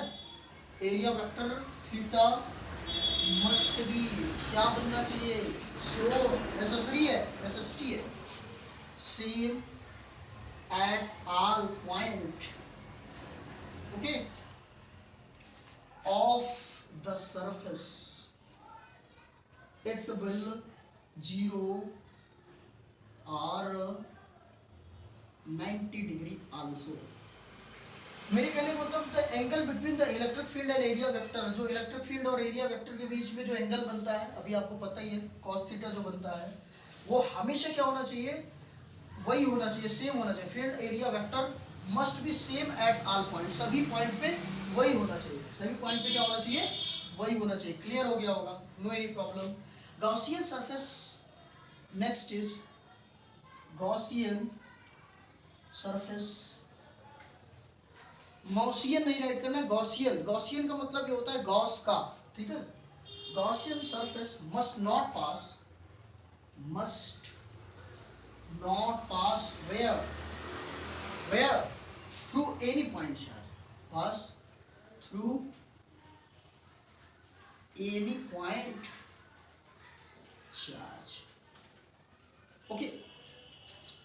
area vector theta must be क्या बनना चाहिए, श्योर, नेसेसरी है, नेसेसिटी है, same at all point okay of the surface, it will 0 और 90 डिग्री आल्सो। मेरे कहने का मतलब the angle between the electric field and area vector, जो इलेक्ट्रिक फील्ड और एरिया वेक्टर के बीच में जो एंगल बनता है, अभी आपको पता ही है cos थीटा जो बनता है, वो हमेशा क्या होना चाहिए, वही होना चाहिए, सेम होना चाहिए। Field area vector must be same at all point, सभी पॉइंट पे वही होना चाहिए, सभी पॉइंट पे क्या होना चाहिए, वही होना चाहिए। क्लियर हो गया होगा, no any problem. Gaussian surface, next is Gaussian surface, Gaussian नहीं राइट करना, गॉसियन, गॉसियन का मतलब ये होता है गॉस का। ठीक है, Gaussian surface must not pass where through any point charge, pass through any point charge. Okay,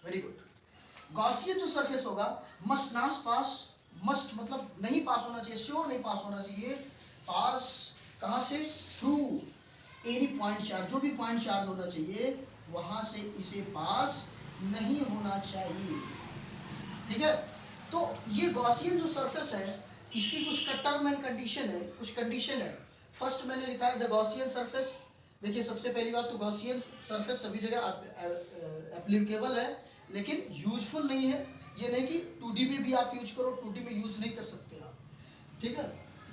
very good. Gaussian जो सरफेस होगा मस्ट नॉट पास, मस्ट मतलब नहीं पास होना चाहिए, श्योर नहीं पास होना चाहिए, पास कहां से, थ्रू एनी पॉइंट चार्ज, जो भी पॉइंट चार्ज होना चाहिए वहां से इसे पास नहीं होना चाहिए। ठीक है, तो ये गॉसियन जो सरफेस है इसकी कुछ टर्म एंड कंडीशन है, कुछ कंडीशन है। फर्स्ट मैंने लिखा है द गॉसियन सरफेस। देखिए सबसे पहली बात तो गॉसियन सरफेस सभी जगह एप्लीकेबल है लेकिन यूजफुल नहीं है। ये नहीं कि 2D में भी आप यूज करो, 2D में यूज नहीं कर सकते आप। ठीक है,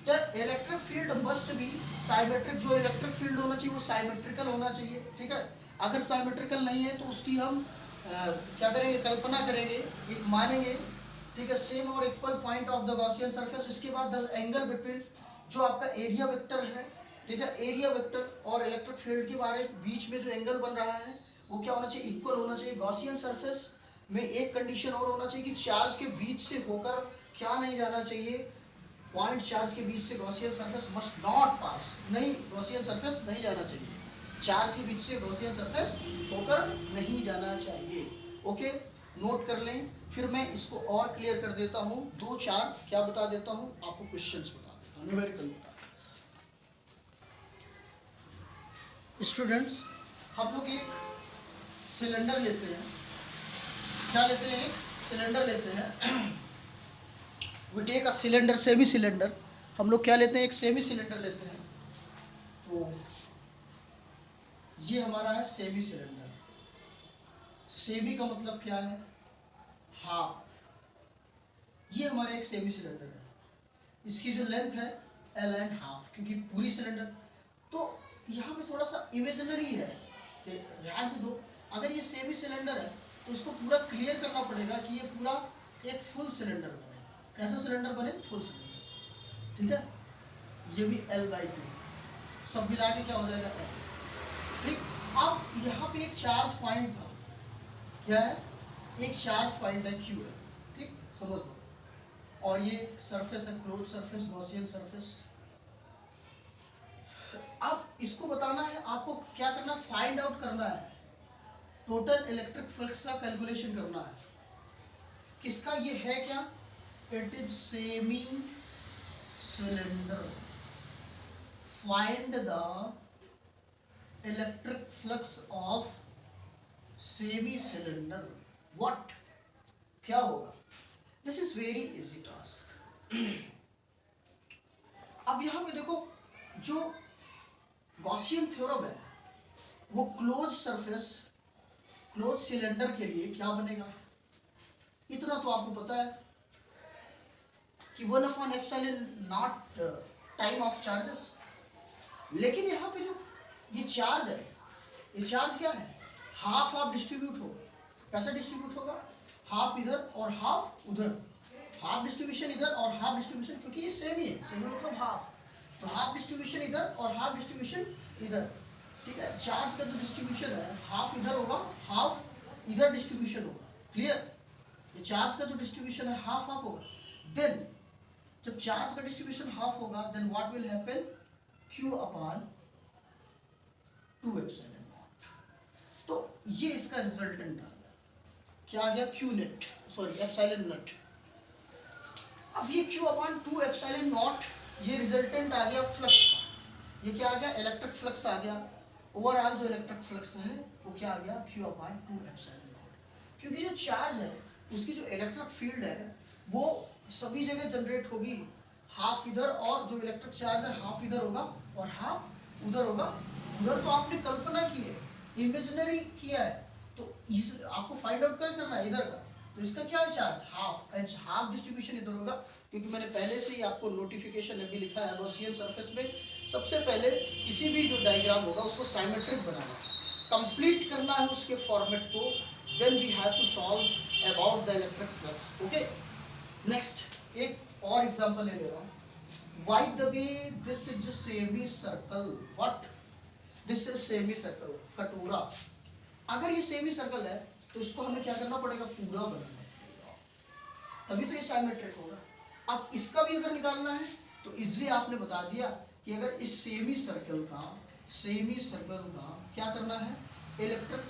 the electric field must be symmetric, जो इलेक्ट्रिक फील्ड होना चाहिए वो साइमेट्रिकल होना चाहिए। ठीक है, अगर साइमेट्रिकल नहीं है तो उसकी हम क्या करेंगे, कल्पना करेंगे, एक मानेंगे। ठीक है, सेम और equal point of the Gaussian surface. इसके बाद द एंगल बिटवीन, जो आपका एरिया वेक्टर है, ठीक है, एरिया वेक्टर और इलेक्ट्रिक फील्ड के बारे बीच में जो एंगल बन रहा है वो क्या होना चाहिए, इक्वल होना चाहिए। गॉसियन सरफेस में एक कंडीशन और होना चाहिए कि चार्ज के बीच से होकर क्या नहीं जाना चाहिए, पॉइंट चार्ज के बीच से गॉसियन सरफेस मस्ट नॉट पास, नहीं, गॉसियन सरफेस नहीं जाना चाहिए, चार्ज के बीच से गॉसियन सरफेस होकर नहीं जाना चाहिए। ओके, नोट कर लें। फिर मैं इसको और क्लियर कर देता हूँ, 2-4 क्या बता देता हूँ आपको, क्वेश्चंस बता देता हूँ, न्यूमेरिकल बता। स्टूडेंट्स, हम लोग एक सिलेंडर लेते हैं, क्या लेते हैं, एक सिलेंडर लेते हैं। We take a cylinder, semi cylinder. हम लोग क्या लेते हैं, एक सेमी सिलेंडर लेते हैं। तो ये हमारा है सेमी सिलेंडर। सेमी का मतलब क्या है, हाफ। ये हमारा एक सेमी सिलेंडर है, इसकी जो लेंथ है L एंड हाफ, क्योंकि पूरी सिलेंडर। तो यहाँ पे थोड़ा सा इमेजिनरी है, ध्यान से दो। अगर ये सेमी सिलेंडर है तो इसको पूरा क्लियर करना पड़ेगा कि ये पूरा एक फुल सिलेंडर बने। कैसा सिलेंडर बने, फुल सिलेंडर। ठीक है, ये भी L/2, सब मिला के क्या हो जाएगा L। ठीक, अब यहाँ पे एक चार्ज पॉइंट था, क्या है, एक चार्ज पॉइंट है, Q है। ठीक, समझ लो। और ये सरफेस है, क्लोज सरफेस, गॉसियन सरफेस। अब इसको बताना है आपको, क्या करना, फाइंड आउट करना है, टोटल इलेक्ट्रिक फ्लक्स का कैलकुलेशन करना है। किसका ये है, क्या it is semi cylinder. Find the electric flux of semi cylinder. What? क्या होगा? This is very easy task. अब यहाँ पे देखो, जो गॉसियन थ्योरम है वो क्लोज सरफेस, क्लोज सिलेंडर के लिए क्या बनेगा? इतना तो आपको पता है कि 1/ε टाइम ऑफ चार्जेस। लेकिन यहाँ पे जो ये चार्ज है, ये चार्ज क्या है? हाफ हाफ डिस्ट्रीब्यूट होगा। कैसे डिस्ट्रीब्यूट होगा? हाफ इधर और हाफ उधर। हाफ डिस्ट्रीब्यूशन इधर और हाफ डिस्ट्रीब्यूशन, क्योंकि ये सेम ही है, सेम मतलब हाफ, तो हाफ डिस्ट्रीब्यूशन इधर और हाफ डिस्ट्रीब्यूशन इधर। ठीक है, चार्ज का जो डिस्ट्रीब्यूशन है हाफ इधर होगा, हाफ इधर डिस्ट्रीब्यूशन होगा। क्लियर? ये चार्ज का जो डिस्ट्रीब्यूशन है हाफ हाफ होगा। देन जब चार्ज का डिस्ट्रीब्यूशन हाफ होगा, then what will happen? Q/2ε0। तो ये इसका रिजल्टेंट आ गया। क्या आ गया? Q net, sorry epsilon not. अब ये Q/2ε0 ये रिजल्टेंट आ गया फ्लक्स का। ये क्या आ गया? इलेक्ट्रिक फ्लक्स आ गया। ओवरऑल जो इलेक्ट्रिक फ्लक्स है वो क्या आ गया? Q/2ε0। क्योंकि जो चार्ज है उसकी जो इलेक्ट्रिक फील्ड है वो सभी जगह जनरेट होगी, हाफ इधर, और जो इलेक्ट्रिक चार्ज है हाफ इधर होगा और हाफ उधर होगा। उधर तो आपने कल्पना की है, इमेजिनरी किया है, तो इस आपको फाइंड आउट करना है इधर का। तो इसका क्या है? Charge half, and half distribution इधर होगा। क्योंकि मैंने पहले से ही आपको नोटिफिकेशन अभी लिखा है गॉसियन सरफेस में, सबसे पहले किसी भी जो डायग्राम होगा उसको साइमेट्रिक बनाना, कंप्लीट करना है उसके फॉर्मेट को, then we have to solve about the electric flux. Okay, next एक और एग्जांपल ले रहा हूँ। By the way, this is a semicircle. What? This is semicircle. कटोरा। अगर ये सेमी सर्कल है तो इसको हमें क्या करना पड़ेगा? पूरा बनाना पड़ेगा, तभी तो ये साइमेट्रिक होगा। अब इसका भी अगर निकालना है तो इजली आपने बता दिया कि अगर इस सेमी सर्कल का क्या करना है? Electric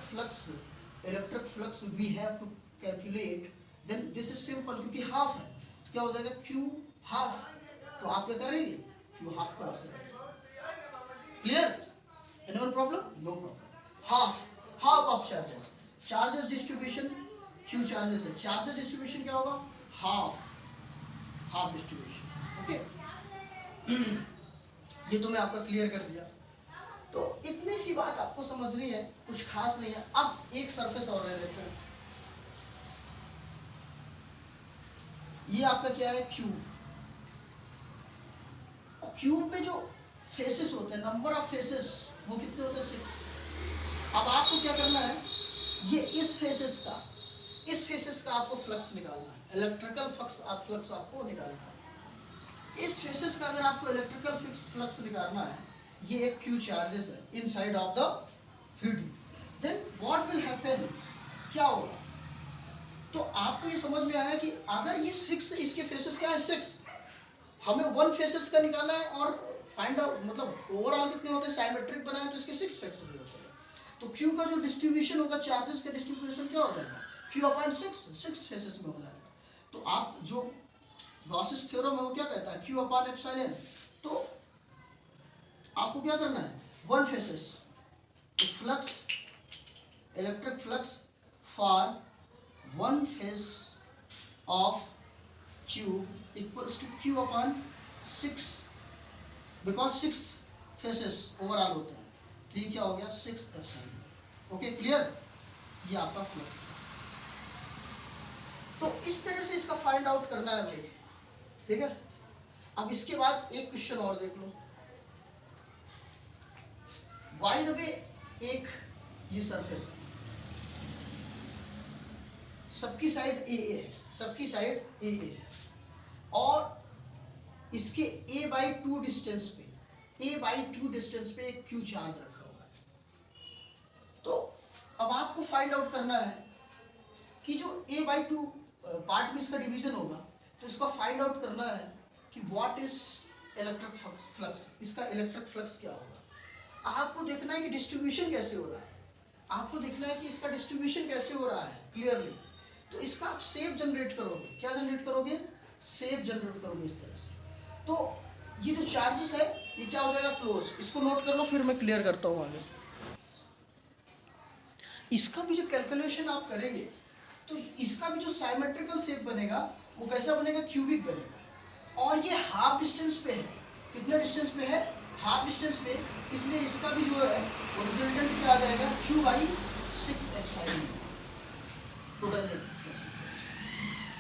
flux we have to calculate. Then this is simple, क्योंकि हाफ है तो क्या हो जाएगा? Q half. तो आप क्या कर रहे हैं? Q हाफ का आंसर है। Clear? Anyone problem? No problem. Half of charges distribution, Q charges है, चार्जेस डिस्ट्रीब्यूशन क्या होगा? Half distribution. ओके, ये तो मैं आपका क्लियर कर दिया। तो इतनी सी बात आपको समझनी है, कुछ खास नहीं है। अब एक सरफेस और ले लेते हैं। ये आपका क्या है? क्यूब में जो फेसेस होते हैं, नंबर ऑफ फेसेस वो कितने होते हैं? 6। अब आपको क्या करना है? ये इस फेसेस का आपको फ्लक्स निकालना है, इलेक्ट्रिकल फ्लक्स आपको निकालना है। इस फेसेस का अगर आपको इलेक्ट्रिकल फ्लक्स निकालना है, ये एक Q चार्जेस है inside of the 3D, then what will happen? क्या होगा? तो आपको ये समझ में आया कि अगर ये 6, इसके फेसेस क्या है? 6, हमें 1 फेसेस का निकालना है और फाइंड आउट, मतलब ओवरऑल कितने होते हैं? साइमेट्रिक बनाए तो इसके 6 फेसेस होते हैं। तो Q का जो डिस्ट्रीब्यूशन होगा, चार्जेस का डिस्ट्रीब्यूशन क्या हो जाएगा? Q/6 फेसेस में हो जाएगा। तो आप जो गॉसियन थ्योरम है वो क्या कहता है? Q/ε। तो आपको क्या करना है? 1 फेसेस, तो flux, electric flux for 1 face of Q equals to Q/6, because 6 faces overall होते हैं, तो ये क्या हो गया? 6ε। Okay, clear? ये आपका फ्लक्स है। तो इस तरह से इसका फाइंड आउट करना है भाई, ठीक है? अब इसके बाद एक क्वेश्चन और देख लो। बाय द वे, एक ये सरफेस है, सबकी साइड ए है, और इसके a/2 डिस्टेंस पे एक Q चार्ज रखा हुआ है। तो अब आपको फाइंड आउट करना है कि जो a/2 पार्ट में इसका डिवीजन होगा, तो इसका फाइंड आउट करना है कि व्हाट इज इलेक्ट्रिक फ्लक्स, इसका इलेक्ट्रिक फ्लक्स क्या होगा। आपको देखना है कि डिस्ट्रीब्यूशन कैसे हो रहा है, आपको देखना है कि इसका डिस्ट्रीब्यूशन कैसे हो रहा है क्लियरली। तो इसका आप शेप जनरेट करोगे। क्या जनरेट करोगे? सेप जनरेट करोगे इस तरह से। तो ये जो चार्जेस है ये क्या हो जाएगा, क्लोज। इसको नोट कर लो, फिर मैं क्लियर करता हूँ आगे। इसका भी जो कैलकुलेशन आप करेंगे तो इसका भी जो साइमेट्रिकल शेप बनेगा वो कैसा बनेगा, क्यूबिक बनेगा। और ये हाफ डिस्टेंस पे है, कितने डिस्टेंस पे है, हाफ डिस्टेंस पे, इसलिए इसका भी जो है वो रिजल्टेंट क्या आ जाएगा, क्यू बाई 6 एप्सिलॉन टोटल।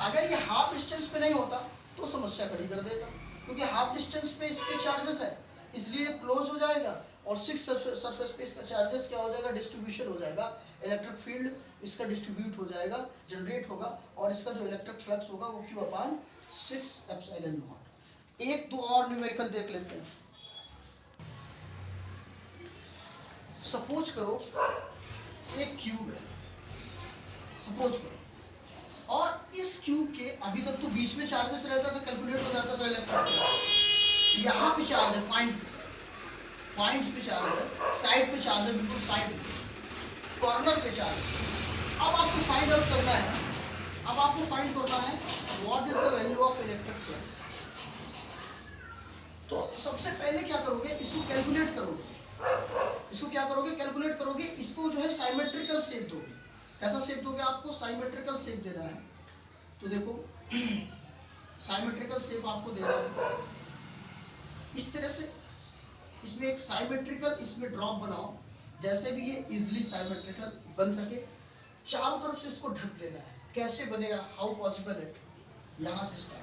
अगर ये हाफ डिस्टेंस पे नहीं होता तो समस्या खड़ी कर देगा, क्योंकि हाफ डिस्टेंस पे इसके चार्जेस है इसलिए क्लोज हो जाएगा, और 6 सरफेस पे इसका चार्जेस क्या हो जाएगा, डिस्ट्रीब्यूशन हो जाएगा। इलेक्ट्रिक फील्ड इसका डिस्ट्रीब्यूट हो जाएगा, जनरेट होगा, और इसका जो इलेक्ट्रिक फ्लक्स होगा वो क्यू अपान 6 एप्सिलॉन नॉट। एक दो और न्यूमेरिकल देख लेते हैं। सपोज करो एक क्यूब है, सपोज करो, और इस क्यूब के अभी तक तो बीच में चार्जेस रहता था, कैलकुलेट हो जाता था इलेक्ट्रिक। यहाँ पे चार्ज है, पॉइंट्स पे चार्ज है, साइड पे चार्ज है, बिल्कुल साइड पे, कॉर्नर पे चार्ज है। अब आपको फाइंड आउट करना है, अब आपको फाइंड करना है what is the value of electric flux. तो सबसे पहले क्या करोगे, इसको कैलकुलेट करोगे, इसको क्या करोगे, कैलकुलेट करोगे, इसको जो है साइमेट्रिकल शेप दोगे। कैसा शेप दोगे, आपको साइमेट्रिकल शेप देना है। तो देखो साइमेट्रिकल शेप आपको देना है इस तरह से, इसमें एक साइमेट्रिकल इसमें ड्रॉप बनाओ, जैसे भी ये इजिली साइमेट्रिकल बन सके। चारों तरफ से इसको ढक देना है। कैसे बनेगा, हाउ पॉसिबल है, यहाँ से स्टार्ट,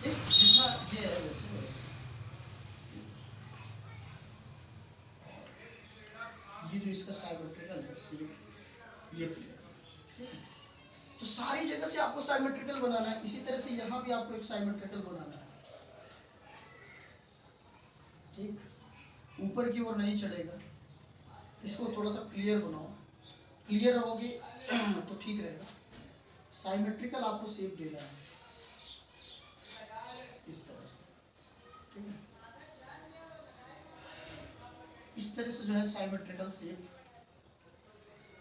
जितना ये है वैसे वैसे। ये जो इसका साइमेट्रिकल है ये क्लियर। तो सारी जगह से आपको साइमेट्रिकल बनाना है, इसी तरह से यहाँ भी आपको एक साइमेट्रिकल बनाना है। ठीक, ऊपर की ओर नहीं चढ़ेगा, इसको थोड़ा सा क्लियर बनाओ, क्लियर रहोगे तो ठीक रहेगा। साइमेट्रिकल आपको शेप देना है इस तरह से, ठीक है, इस तरह से जो है साइमेट्रिकल शेप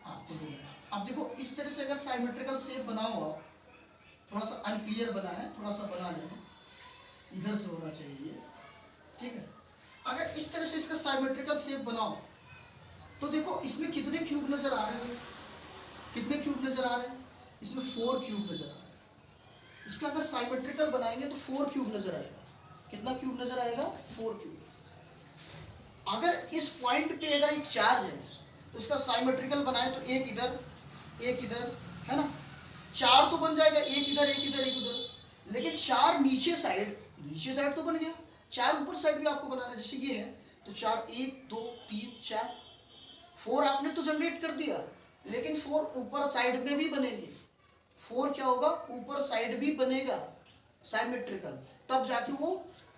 आपको देना है। अब देखो इस तरह से अगर साइमेट्रिकल शेप बनाओ, आप थोड़ा सा अनक्लियर बना है, थोड़ा सा बना लेना, इधर से होना चाहिए, ठीक है। अगर इस तरह से इसका साइमेट्रिकल शेप बनाओ तो देखो इसमें कितने क्यूब नजर आ रहे हैं, कितने क्यूब नजर आ रहे हैं, इसमें 4 क्यूब नजर आ रहे हैं। इसका अगर साइमेट्रिकल बनाएंगे तो 4 क्यूब नजर आएगा। कितना क्यूब नजर आएगा, 4 क्यूब। अगर इस पॉइंट पे अगर एक चार्ज है तो इसका साइमेट्रिकल बनाए तो एक इधर एक इधर, है ना, 4 तो बन जाएगा, एक इधर एक इधर एक उधर। लेकिन 4 नीचे साइड तो बन गया, 4 ऊपर साइड भी आपको बनाना है। जैसे ये है तो 4, 1 2 3 4, 4 आपने तो जनरेट कर दिया, लेकिन 4 ऊपर साइड में भी बनेंगे। 4 क्या होगा, ऊपर साइड भी बनेगा साइमेट्रिकल, तब जाके वो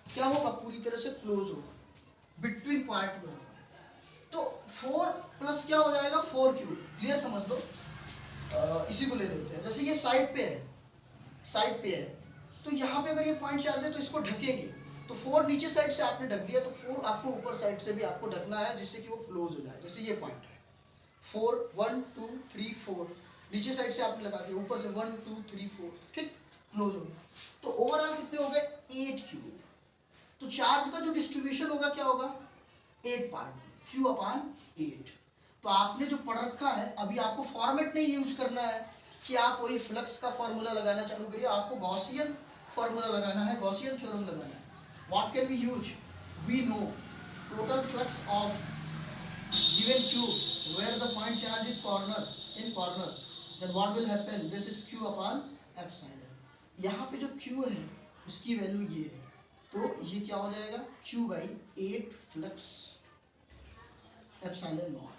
क्या होगा, पूरी तरह से क्लोज होगा, बिटवीन पॉइंट में होगा। तो 4 प्लस क्या हो जाएगा, 4 क्यूब। क्लियर, समझ लो। इसी को ले लेते हैं, जैसे ये साइड पे है, तो यहाँ पे अगर ये पॉइंट चार्ज है तो इसको ढकेंगे, तो 4 नीचे साइड से आपने ढक दिया, तो 4 आपको ऊपर साइड से भी आपको ढकना है, जिससे कि वो क्लोज हो जाए। जैसे ये पॉइंट है 4 1 2 3 4, नीचे साइड से आपने लगा दिया, ऊपर से 1 2 3 4, ठीक, क्लोज हो गया। तो ओवरऑल कितने हो गए, 8 क्यूब। तो चार्ज का जो डिस्ट्रीब्यूशन होगा क्या होगा, 8 पार्ट, क्यू अपान 8। तो आपने जो पढ़ रखा है, अभी आपको फॉर्मेट नहीं यूज करना है कि आप वही फ्लक्स का फॉर्मूला लगाना चालू करिए, आपको गॉसियन फॉर्मूला लगाना है, गॉसियन थ्योरम लगाना है। What can we use, we know total flux of given cube where the point charge is in corner, then what will happen, this is Q upon epsilon. यहाँ पे जो क्यू है उसकी वैल्यू ये है, तो ये क्या हो जाएगा, Q by 8 flux epsilon not,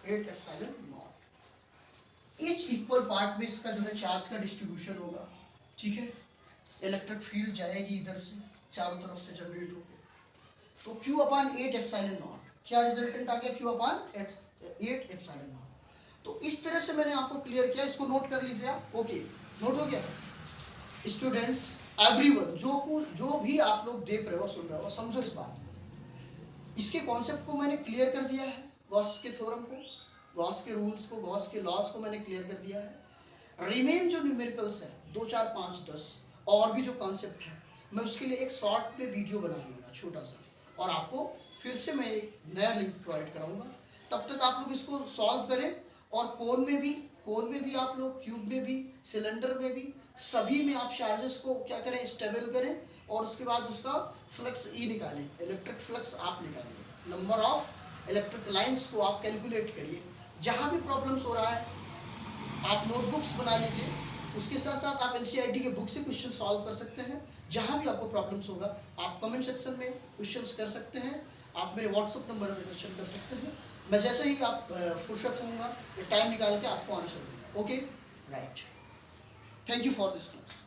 8 epsilon not. Each equal part में इसका जो है चार्ज का डिस्ट्रीब्यूशन होगा, ठीक है। इलेक्ट्रिक फील्ड जाएगी इधर से, चारों तरफ से जनरेट होकर, तो Q अपान 8 एप्सिलॉन नॉट, क्या रिजल्टेंट आ गया, Q अपान 8 एप्सिलॉन नॉट। तो इस तरह से मैंने आपको क्लियर किया, इसको नोट कर लीजिए आप। ओके, नोट हो गया स्टूडेंट्स, एवरीवन, जो भी आप लोग देख रहे हो सुन रहे हो, समझो इस बात, इसके कॉन्सेप्ट को मैंने क्लियर कर दिया है, गॉस के थ्योरम को, गॉस के रूल्स को, गॉस के लॉस को मैंने क्लियर कर दिया है। रिमेन जो न्यूमेरिकल्स है 2 4 5 10 और भी जो कॉन्सेप्ट है, मैं उसके लिए एक शॉर्ट में वीडियो बना लूँगा छोटा सा, और आपको फिर से मैं एक नया लिंक प्रोवाइड कराऊंगा। तब तक आप लोग इसको सॉल्व करें, और कोन में भी आप लोग, क्यूब में भी, सिलेंडर में भी, सभी में आप चार्जेस को क्या करें, स्टेबल करें, और उसके बाद उसका फ्लक्स ई निकालें, इलेक्ट्रिक फ्लक्स आप निकालिए, नंबर ऑफ इलेक्ट्रिक लाइंस को आप कैलकुलेट करिए। जहाँ भी प्रॉब्लम्स हो रहा है आप नोटबुक्स बना लीजिए, उसके साथ साथ आप एनसीईआरटी के बुक से क्वेश्चन सॉल्व कर सकते हैं। जहाँ भी आपको प्रॉब्लम्स होगा आप कमेंट सेक्शन में क्वेश्चंस कर सकते हैं, आप मेरे व्हाट्सअप नंबर पर क्वेश्चन कर सकते हैं। मैं जैसे ही आप फुर्सत होऊंगा टाइम निकाल के आपको आंसर दूंगा। Okay, right, thank you for this class.